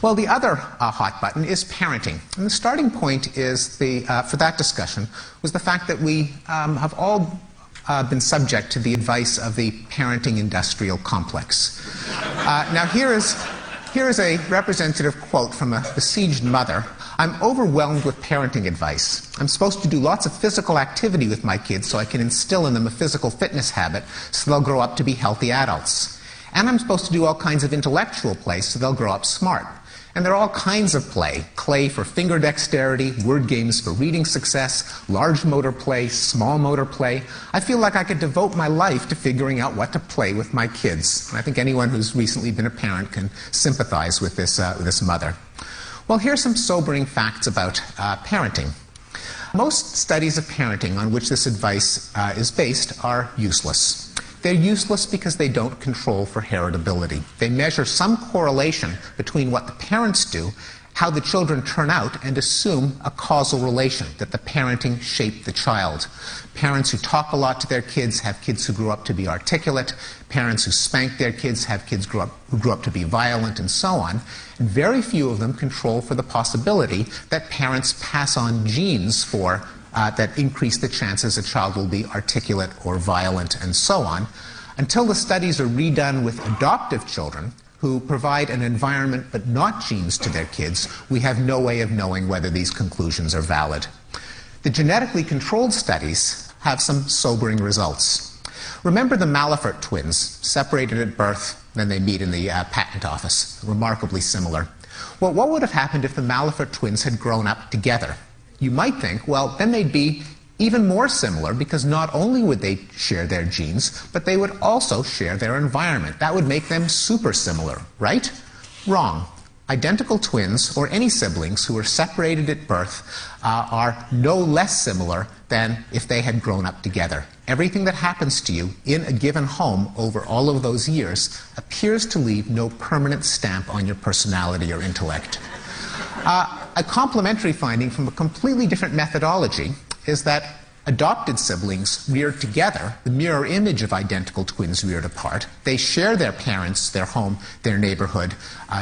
Well, the other hot button is parenting. And the starting point is for that discussion was the fact that we have all been subject to the advice of the parenting industrial complex. Now, here is a representative quote from a besieged mother. "I'm overwhelmed with parenting advice. I'm supposed to do lots of physical activity with my kids so I can instill in them a physical fitness habit so they'll grow up to be healthy adults. And I'm supposed to do all kinds of intellectual play so they'll grow up smart. And there are all kinds of play. Clay for finger dexterity, word games for reading success, large motor play, small motor play. I feel like I could devote my life to figuring out what to play with my kids." And I think anyone who's recently been a parent can sympathize with this mother. Well, here's some sobering facts about parenting. Most studies of parenting on which this advice is based are useless. They're useless because they don't control for heritability. They measure some correlation between what the parents do, how the children turn out, and assume a causal relation, that the parenting shaped the child. Parents who talk a lot to their kids have kids who grew up to be articulate. Parents who spank their kids have kids who grew up to be violent, and so on. And very few of them control for the possibility that parents pass on genes that increase the chances a child will be articulate or violent, and so on, until the studies are redone with adoptive children who provide an environment but not genes to their kids. We have no way of knowing whether these conclusions are valid. The genetically controlled studies have some sobering results. Remember the Malafert twins, separated at birth, then they meet in the patent office, remarkably similar. Well, what would have happened if the Malafert twins had grown up together? You might think, well, then they'd be even more similar, because not only would they share their genes, but they would also share their environment. That would make them super similar, right? Wrong. Identical twins, or any siblings who are separated at birth, are no less similar than if they had grown up together. Everything that happens to you in a given home over all of those years appears to leave no permanent stamp on your personality or intellect. A complementary finding from a completely different methodology is that adopted siblings reared together, the mirror image of identical twins reared apart, they share their parents, their home, their neighborhood,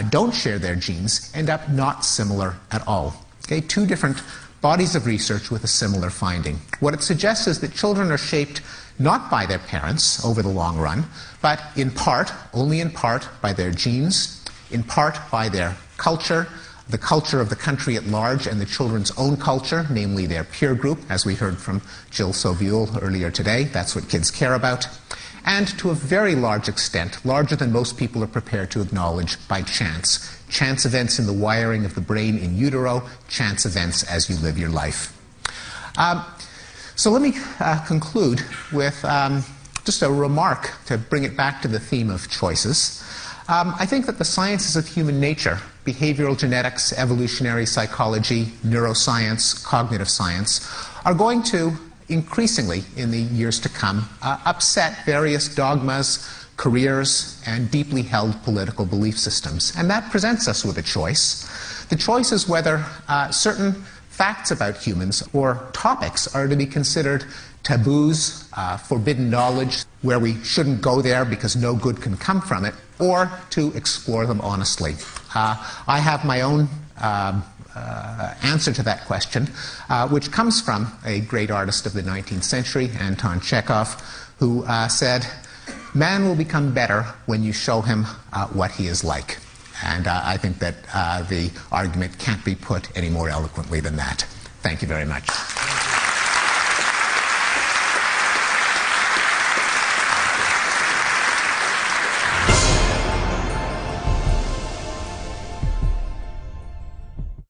don't share their genes, end up not similar at all. Okay? Two different bodies of research with a similar finding. What it suggests is that children are shaped not by their parents over the long run, but in part, only in part, by their genes, in part by their culture, the culture of the country at large, and the children's own culture, namely their peer group, as we heard from Jill Soviul earlier today. That's what kids care about. And to a very large extent, larger than most people are prepared to acknowledge, by chance. Chance events in the wiring of the brain in utero, chance events as you live your life. So let me conclude with just a remark to bring it back to the theme of choices. I think that the sciences of human nature, behavioral genetics, evolutionary psychology, neuroscience, cognitive science, are going to increasingly, in the years to come, upset various dogmas, careers, and deeply held political belief systems. And that presents us with a choice. The choice is whether certain facts about humans or topics are to be considered taboos, forbidden knowledge, where we shouldn't go there because no good can come from it, or to explore them honestly. I have my own answer to that question, which comes from a great artist of the 19th century, Anton Chekhov, who said, "Man will become better when you show him what he is like." And I think that the argument can't be put any more eloquently than that. Thank you very much.